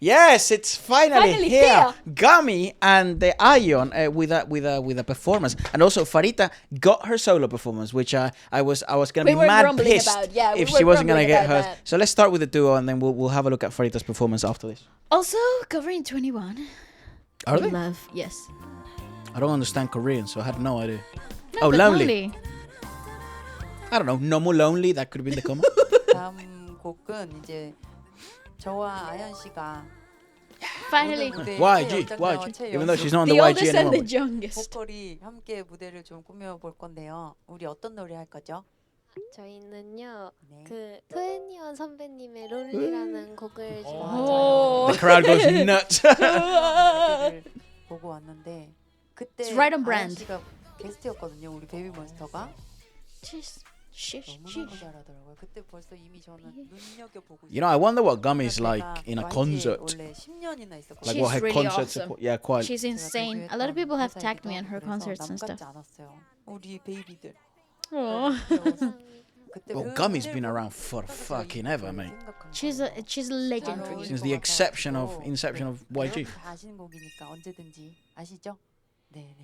Yes, it's finally here. Gummy and the Ion with a performance, and also Pharita got her solo performance, which I was gonna be mad pissed if she wasn't gonna get hers. So let's start with the duo, and then we'll have a look at Farita's performance after this. Also covering 21. Are they? Love, yes. I don't understand Korean, so I had no idea. No, lonely. I don't know. 너무 lonely. That could have been the comma. 다음 곡은 이제 저와 아연 씨가 Finally. YG. Even though she's not on the The YG oldest and anymore. the youngest. 보컬이 함께 무대를 좀 꾸며 볼 건데요. 우리 어떤 노래 할 거죠? 저희는요 네. 그 21 선배님의 롤리라는 곡을 The crowd goes nuts. 무대를 보고 왔는데 그때 It's right on 아연 brand. 씨가 게스트였거든요. 우리 베이비몬스터가 너무 잘하더라고요. 그때 벌써 이미 저는 눈여겨보고 You know, I wonder what Gummy's like in a concert. 원래 10년이나 있었거든요. Like She's what her really concerts awesome. are. Yeah, quite. She's insane. A lot of people have tagged me on her concerts and stuff. 않았어요. 우리 베이비들. Well, Gummy's been around for fucking ever, mate. She's a legendary. Since the inception of YG. 다 아시는 곡이니까 언제든지 아시죠? 네.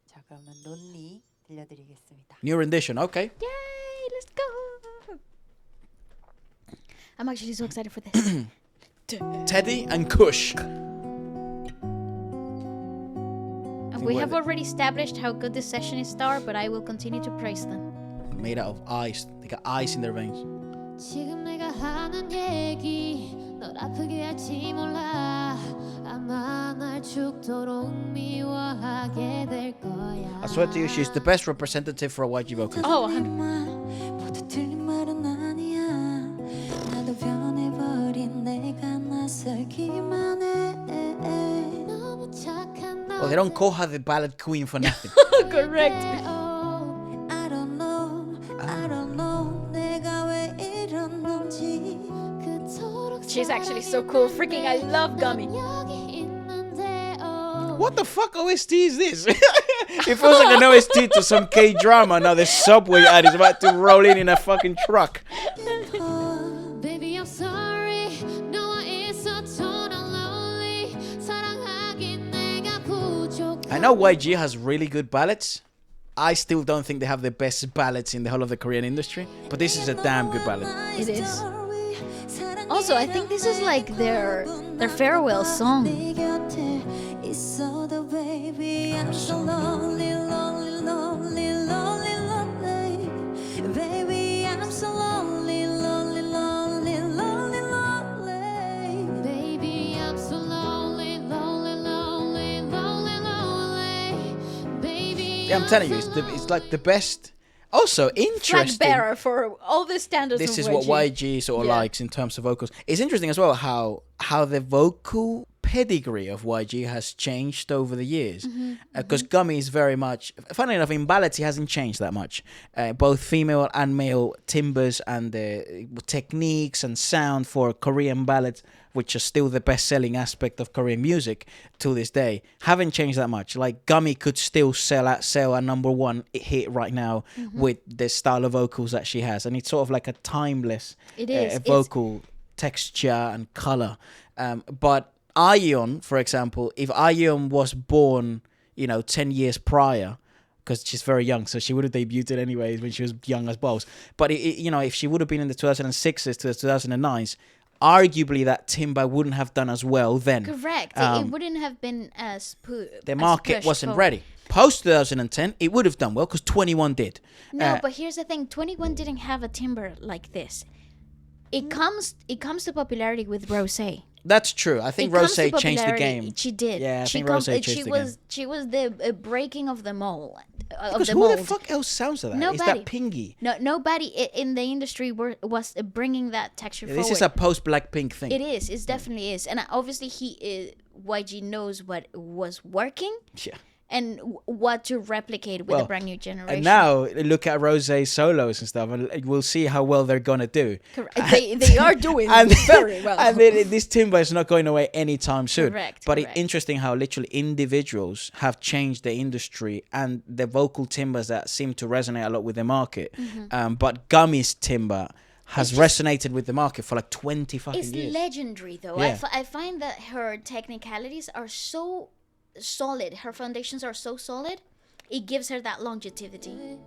자, 그러면 론리 들려드리겠습니다. New rendition, okay. Yay, let's go. I'm actually so excited for this. Teddy and Kush. And we have already established how good this session is, Star, but I will continue to praise them. Made out of ice. They got ice in their veins. 지금 내가 하는 얘기 널 아프게 할지 몰라 아마 날 죽도록 미워하게 될 거야 I swear to you, she's the best representative for a YG vocalist. Oh, 모두 틀린 말은 아니야. 나도 변해버린 내가 낯설기만 해. 너무 착한 Oh, they don't call her the ballad queen for nothing. correct. I don't know 내가 왜 이러는지. She's actually so cool. Freaking, I love Gummy. What the fuck OST is this? It feels like an OST to some K-drama. Now the subway ad is about to roll in a fucking truck. Baby, I'm sorry. 너와 있어도 난 lonely. 사랑하긴 내가 부족해. I know YG has really good ballads. I still don't think they have the best ballads in the whole of the Korean industry. But this is a damn good ballad. It is. Also, I think this is like their farewell song. I'm so lonely, lonely, lonely, lonely, lonely. Baby, I'm so lonely, lonely, lonely, lonely, lonely. Baby, I'm so lonely, lonely, lonely, lonely, lonely. Baby, Yeah, I'm telling you, it's like the best. Also, Flag interesting. bearer for all the standards This of is what YG sort of likes in terms of vocals. It's interesting as well how the vocal pedigree of YG has changed over the years. Because Gummy is very much, funnily enough, in ballads he hasn't changed that much. Both female and male timbres and the techniques and sound for Korean ballads, which are still the best-selling aspect of Korean music to this day, haven't changed that much. Like Gummy could still sell a #1 hit right now with the style of vocals that she has, and it's sort of like a timeless vocal texture and color. But Ion, for example, if Ion was born, 10 years prior, because she's very young, so she would have debuted anyways when she was young as balls. But if she would have been in the 2006s to the 2009s, arguably that timber wouldn't have done as well then. Correct. It wouldn't have been as the market wasn't ready. Post 2010, it would have done well because 21 did. No, but here's the thing: 21 didn't have a timbre like this. It comes to popularity with Rosé. That's true. I think Rosé changed the game. She did. Yeah, I think Rosé changed the game. She was the breaking of the mold. Because who the fuck else sounds like that? Nobody. Is that Pingy? No, nobody in the industry was bringing that texture forward. This is a post-Blackpink thing. It is. It definitely is. And obviously, YG knows what was working. Yeah. And what to replicate with a brand new generation. And now look at Rosé's solos and stuff, and we'll see how well they're gonna do. Correct. They are doing very well. And this timber is not going away anytime soon. Correct. But it's interesting how literally individuals have changed the industry and the vocal timbers that seem to resonate a lot with the market. But Gummy's timber has resonated with the market for like 20 fucking It's years. legendary, though. Yeah. I find that her technicalities are so solid. Her foundations are so solid. It gives her that longevity.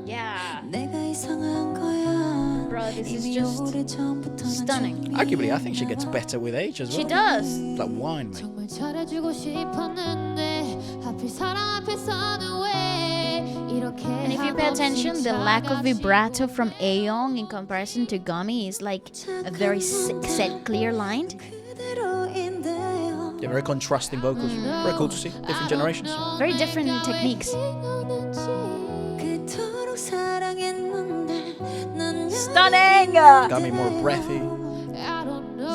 Yeah. Bro, this is just stunning. Arguably, I think she gets better with age as well. She does. It's like wine, mate. And if you pay attention, the lack of vibrato from Aeong in comparison to Gummy is like a very set, clear line. Yeah, very contrasting vocals. Very cool to see. Different generations. Very different techniques. Stunning! Gummy more breathy.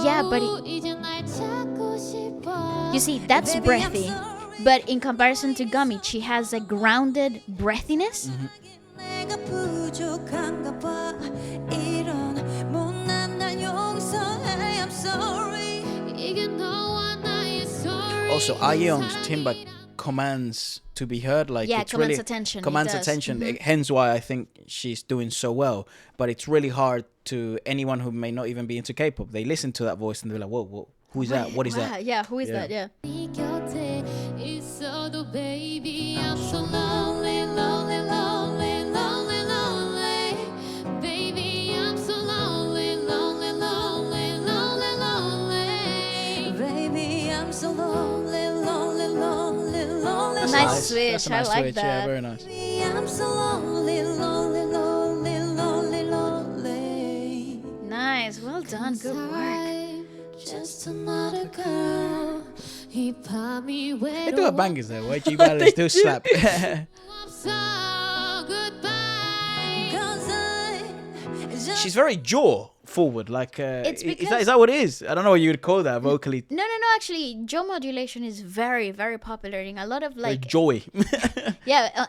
Yeah, but you see, that's breathy. But in comparison to Gummy, she has a grounded breathiness. Also, Ayeong's timbre commands to be heard. Like, Yeah, it's commands really attention, it Commands does. attention. Hence why I think she's doing so well. But it's really hard to anyone who may not even be into K-pop. They listen to that voice and they're like, whoa, whoa, who is that? What is Wow, that? Yeah, who is Yeah. that? Yeah. Nice switch. That's a nice I like switch. that. Yeah, very nice. Nice. Well done. Good work. They do have bangers there. YG ballads do slap. She's very jaw forward. Like, It's is because- that what it is? I don't know what you would call that vocally. No. Actually, jaw modulation is very, very popular in a lot of Very like jawy.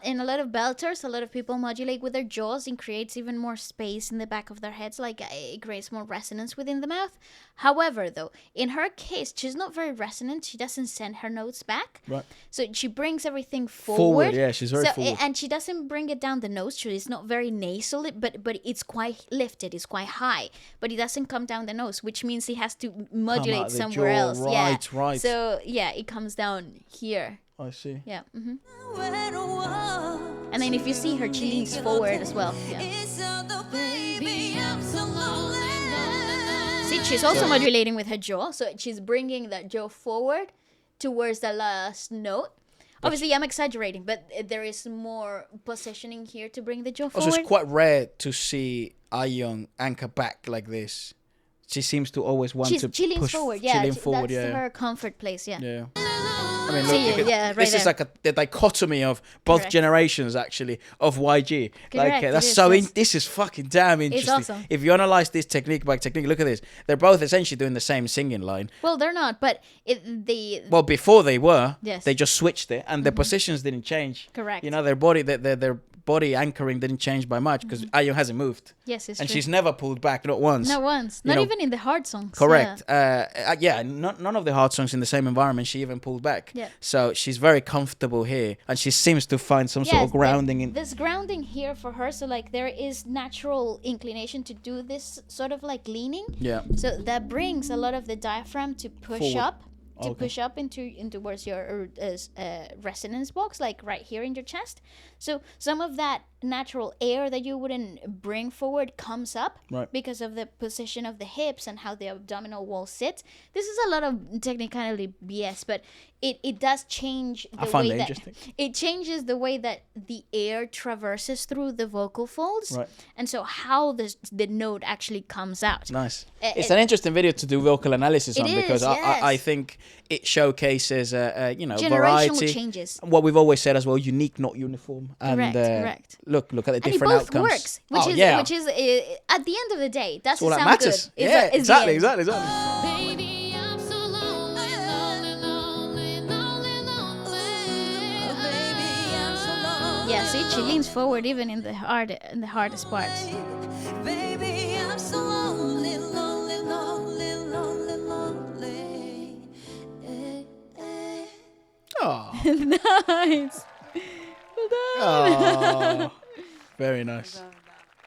in a lot of belters. A lot of people modulate with their jaws and creates even more space in the back of their heads. Like it creates more resonance within the mouth. However, though, in her case, she's not very resonant. She doesn't send her notes back. Right. So she brings everything forward. Yeah, she's very forward. And she doesn't bring it down the nose. So it's not very nasal, but it's quite lifted. It's quite high, but it doesn't come down the nose, which means he has to modulate the somewhere jaw. else. Yeah. Right. So yeah, it comes down here. I see. Yeah. And then if you see her, she leans forward as well. Yeah. See, she's also modulating with her jaw, so she's bringing that jaw forward towards the last note. Obviously, I'm exaggerating, but there is more positioning here to bring the jaw forward. Also, it's quite rare to see Ayeong anchor back like this. She seems to always want to she leans push forward. Yeah, forward. that's Yeah. her comfort place. Yeah. Yeah. I mean, See, look, yeah, right this is there. like the dichotomy of both Correct. generations, actually, of YG. Correct, That's it is, so. yes. This is fucking damn interesting. awesome. If you analyze this technique by technique, look at this. They're both essentially doing the same singing line. Well, they're not, but Well, before they were, Yes. they just switched it, and their positions didn't change. Correct. You know, their body anchoring didn't change by much because Ayeong hasn't moved, yes, it's and true. she's never pulled back, not once. Not once. You Not know, even in the hard songs. Correct. None of the hard songs in the same environment. She even pulled back. Yeah. So she's very comfortable here, and she seems to find some sort Yes, of grounding in. There's grounding here for her, so like there is natural inclination to do this sort of like leaning. Yeah. So that brings a lot of the diaphragm to push Forward. up, Okay. push up into towards your resonance box, like right here in your chest. So some of that natural air that you wouldn't bring forward comes up Right. because of the position of the hips and how the abdominal wall sits. This is a lot of technicality BS, but it does change the I find way it that interesting. it changes the way that the air traverses through the vocal folds, Right. and so how the note actually comes out. Nice. Uh, It's uh, an interesting video to do vocal analysis It on is, because yes. I think it showcases Generational variety. changes. What we've always said as well: unique, not uniform. And Correct. look at the And it different both outcomes. works, which is at the end of the day, that's all what that sounds matters. good. Yeah, Is the end. exactly. Baby, I'm so lonely, lonely, lonely, lonely, lonely. Yeah, see, she leans forward even in the hardest parts. Baby, I'm so lonely, lonely, lonely, lonely, lonely. Oh, Nice. Well done. Oh, very nice.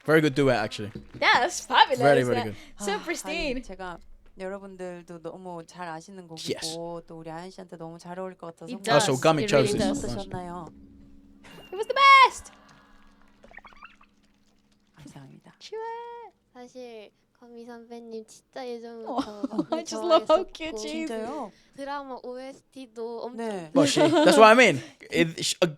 Very good duet, actually. Yeah, that's fabulous. Very, very good. So pristine. 아니, 제가 여러분들도 너무 잘 아시는 곡이고 Yes. 또 우리 아연 씨한테 너무 잘 어울릴 것 같아서 It Oh, does. so Gummy It chose really this. does. Nice. 어떠셨나요? It was the best. 감사합니다. 사실 거미 선배님 진짜 예전부터 I just love how cute 좋아했었고 she is. 진짜요? 드라마 OST도 엄청 네. Well, that's what I mean.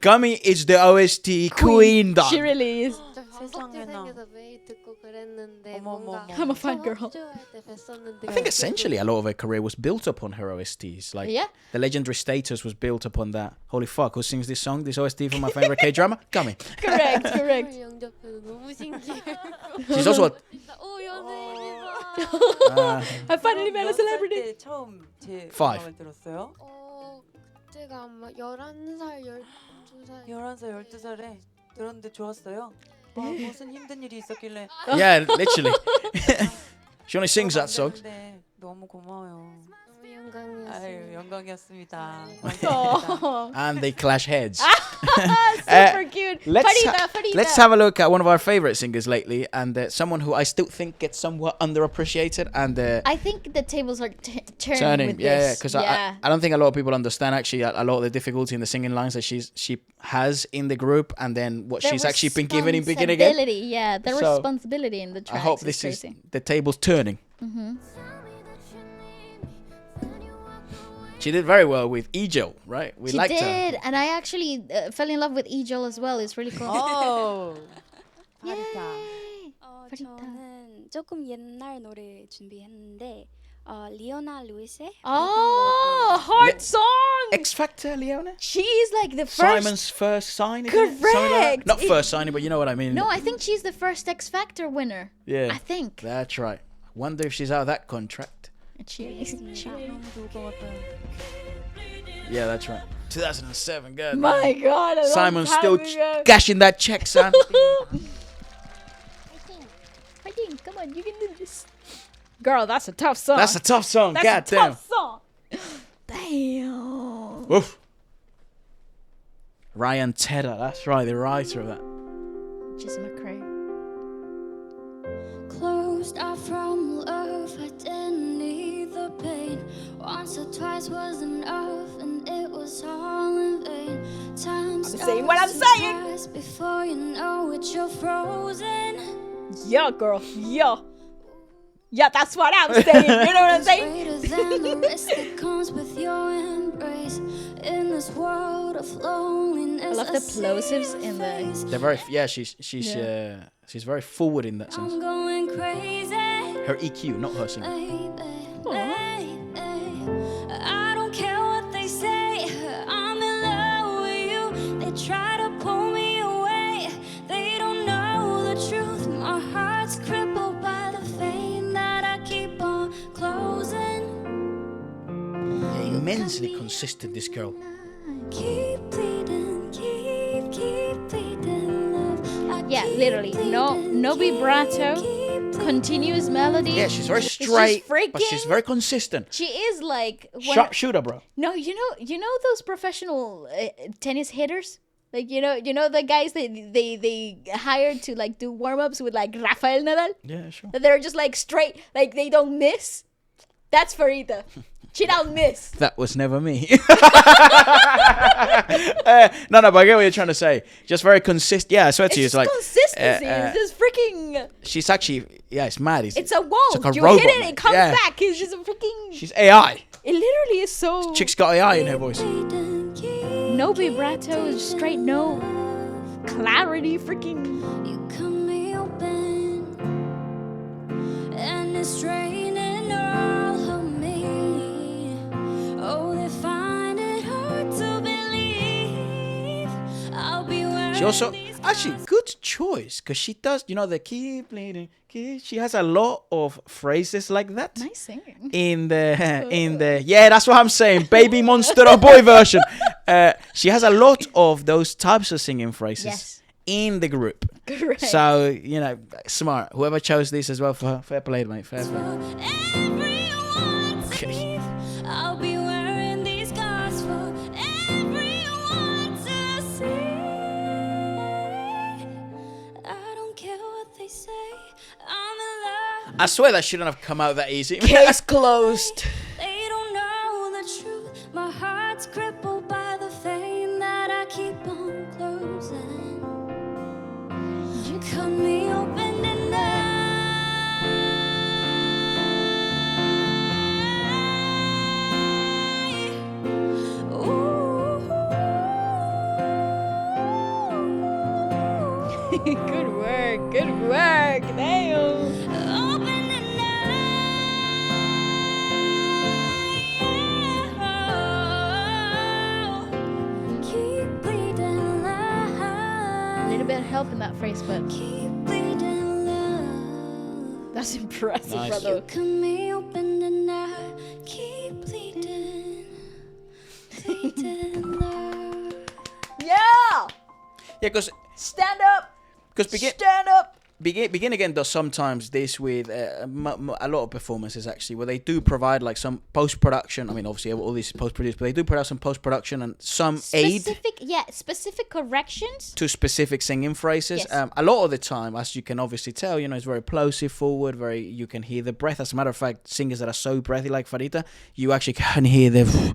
Gummy is the OST queen. dog. She really is. 세상에나. 생에서 매일 듣고 그랬는데 어머, 뭔가 어머, I'm a fan girl. 합주할 때 뵀었는데 I think essentially a lot of her career was built upon her OSTs. Like Yeah. the legendary status was built upon that. Holy fuck, who sings this song? This OST for my favorite K-drama? Gummy. Correct. Correct. 영접해서 너무 신기해. She's also a 오 연예인이다. I finally met a 몇 살 celebrity. 때 처음 제 Five. 음악을 들었어요? 그때가 아마 11살, 12살. 11살, 12살에 들었는데 좋았어요. 아, 무슨 힘든 일이 있었길래 yeah, literally. She only sings that song. 들었는데 너무 고마워요. 너무 영광이었어요. 아유, 영광이었습니다. Oh. And they clash heads. Super cute. let's Fharita. Let's have a look at one of our favorite singers lately, and someone who I still think gets somewhat underappreciated. And I think the tables are turning. turning, With yeah, this. because I don't think a lot of people understand actually a lot of the difficulty in the singing lines that she has in the group, and then what The she's actually been given in beginning again. responsibility, yeah, the So, responsibility in the tracks. I hope is this crazy. is the tables turning. She did very well with Ejil, right? We She liked did, her. and I actually fell in love with Ejil as well. It's really cool. 오, 파리타. Yay. Fharita. 저는 조금 옛날 노래 준비했는데 리오나 루이스의 Oh, hard song. X Factor, Leona. She's like the first. Simon's first sign. Isn't it? Something like that? Correct. Not first signing, but you know what I mean. No, I think she's the first X Factor winner. Yeah. I think. That's right. Wonder if she's out of that contract. She is. 너무 좋을 것 같아요. Yeah, that's right. 2007, good. My God, I love Simon's still having her. cashing that check, son. Fighting, come on, you can do this. Girl, that's a tough song. That's a tough song. That's God a damn. tough song. Damn. Oof. Ryan Tedder, that's right, the writer of that. Jesse McCrae. Closed off from love, I didn't need the pain. Once or twice was enough, and it was all in vain. Time saying what I'm saying. pass before you know it, you're frozen. Yeah, girl. Yeah. Yeah, that's what I'm saying. You know what I'm saying? Greater than the risk that comes with your embrace. In this world of loneliness, I love the see plosives your in the. face. They're very, yeah, she's very forward in that sense. I'm going crazy. Her EQ, not her singing. I don't care what they say. I'm in love with you. They try to pull me away. They don't know the truth. My heart's crippled by the vein that I keep on closing. Immensely consistent, this girl. Keep bleeding, keep bleeding, love. I Yeah, keep literally. No bleeding, vibrato. keep Continuous melody. Yeah, she's very just straight, but she's freaking- very consistent. She is like. Sharpshooter, bro. No, you know those professional tennis hitters. Like you know the guys they hired to like do warm ups with like Rafael Nadal. Yeah, sure. That they're just like straight, like they don't miss. That's Pharita. She don't miss. That was never me. No, but I get what you're trying to say. Just very consistent. Yeah, I swear to you, It's it's like consistency. It's just freaking. she's actually, yeah, it's mad. It's a wall. like a You robot, hit it, man. it comes Yeah. back. It's just a freaking. She's AI. It literally is so. Chick's got AI in her voice. No vibrato, straight no clarity. Freaking. You cut me open, and it's draining all of me. Oh, they find it hard to believe I'll be wearing She also, these actually, good choice, because she does, you know, the keep bleeding, she has a lot of phrases like that. Nice singing. In the yeah, that's what I'm saying, baby monster or boy version. She has a lot of those types of singing phrases Yes. in the group. Correct. So, you know, smart. Whoever chose this as well, for her, fair play, mate. Fair play. everyone to Okay. see. I'll be wearing these scars for everyone to see. I swear that shouldn't have come out that easy. Case closed. They don't know the truth. My heart's crippled by the vein that I keep on closing. You cut me open tonight. Ooh. Good work. Good work. Damn. Open tonight. Keep bleeding love. A little bit of help in that phrase, but Keep bleeding love. that's impressive, Nice. brother. Cut me open tonight. Keep bleeding. Bleeding love. Yeah. Yeah, because Stand up. Stand up. Begin Again does sometimes this with a lot of performances actually, where they do provide like some post-production. I mean, obviously all this is post-produced, but they do provide some post-production and some aid Specific corrections. to specific singing phrases. Yes. A lot of the time, as you can obviously tell, it's very plosive forward, you can hear the breath. As a matter of fact, singers that are so breathy like Pharita, you actually can hear the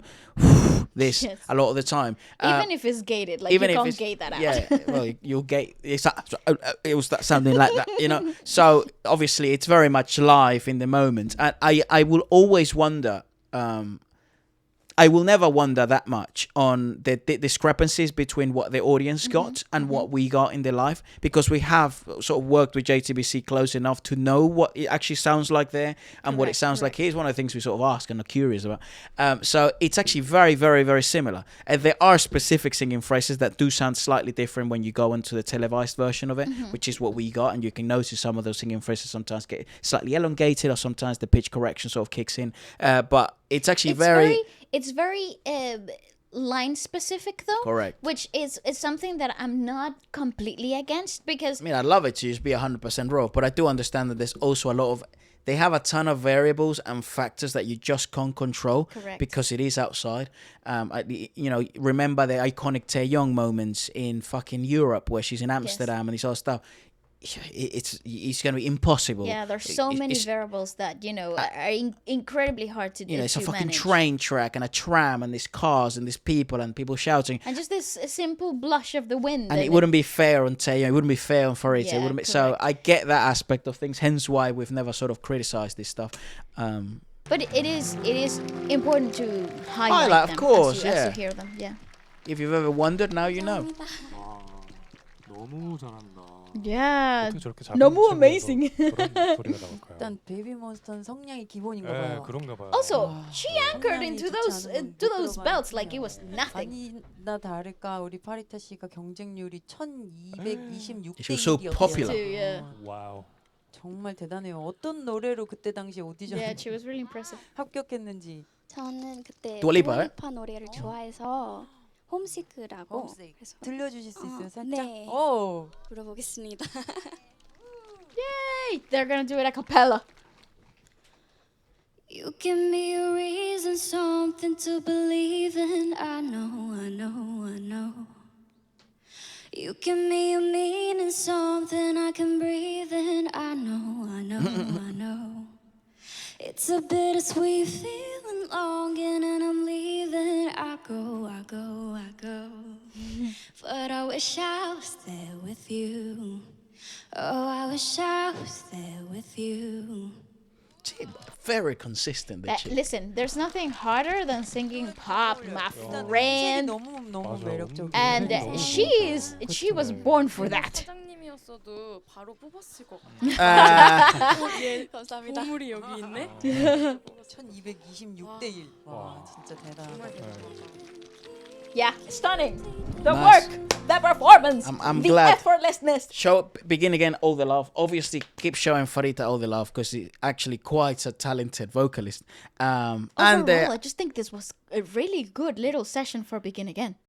this Yes. a lot of the time. Even if it's gated, like you can't gate that out. Yeah, well, you'll gate. It was that sounding like that, So obviously, it's very much live in the moment, and I will always wonder. I will never wonder that much on the discrepancies between what the audience got and what we got in the live, because we have sort of worked with JTBC close enough to know what it actually sounds like there and what it sounds like. Here's one of the things we sort of ask and are curious about. So it's actually very, very, very similar. There are specific singing phrases that do sound slightly different when you go into the televised version of it, which is what we got, and you can notice some of those singing phrases sometimes get slightly elongated, or sometimes the pitch correction sort of kicks in. But it's actually It's very line specific though. Correct. Which is something that I'm not completely against, because I mean, I'd love it to just be 100% raw, but I do understand that there's also a lot of... They have a ton of variables and factors that you just can't control. Correct. Because it is outside. Remember the iconic Taeyong moments in fucking Europe where she's in Amsterdam and this other stuff. It's going to be impossible. yeah, there's so many variables that are incredibly hard to do. It's a to fucking manage. train track and a tram and there's cars and there's people shouting. And just this simple blush of the wind. And it wouldn't be fair on Taeyong. It wouldn't be fair on Pharita. Yeah, It wouldn't be, so correct. I get that aspect of things. Hence why we've never sort of criticized this stuff. But it is important to highlight Highlight, of them course, as you yeah. hear them. Yeah. If you've ever wondered, now you know. 너무 잘한다. Yeah. 어떻게 저렇게 작은 너무 친구여서 amazing. 그런 소리가 나올까요? 일단 베이비몬스터는 성량이 기본인가 예, 봐요. 그런가 봐요. Also, she anchored 성량이 into 좋지 않으면 those 못 belts 들어가니까. like it was nothing. 아니나 다를까 우리 파리타 씨가 경쟁률이 1226대 She was so popular. Yeah. 와우. 정말 대단해요. 어떤 노래로 그때 당시 오디션 Yeah, she was really impressive. 합격했는지. 저는 그때 두얼리파요? 두얼리파 노래를 좋아해서 홈시크라고 홈시크. 그래서 들려주실 수 있어요, 살짝? 네. 오. 불러보겠습니다. Yay! They're gonna do it a cappella. You give me a reason, something to believe in. I know, I know, I know. You give me a meaning, something I can breathe in. I know, I know, I know. It's a bittersweet feeling, longing, and I'm leaving. I go, I go, I go. But I wish I was there with you. Oh, I wish I was there with you. Very consistent. Listen, there's nothing harder than singing pop, my 일단 friend. 너무 맞아. 매력적이에요. And 너무 she was born for that. 사장님이었어도 바로 뽑았을 것 같아요. 감사합니다. 보물이 여기 있네. 1226대 1. 와, 진짜 대단하다. Yeah, stunning. The Nice. work, the performance, I'm the glad. effortlessness. Begin Again, all the love. Obviously, keep showing Pharita all the love because she's actually quite a talented vocalist. Overall, I just think this was a really good little session for Begin Again.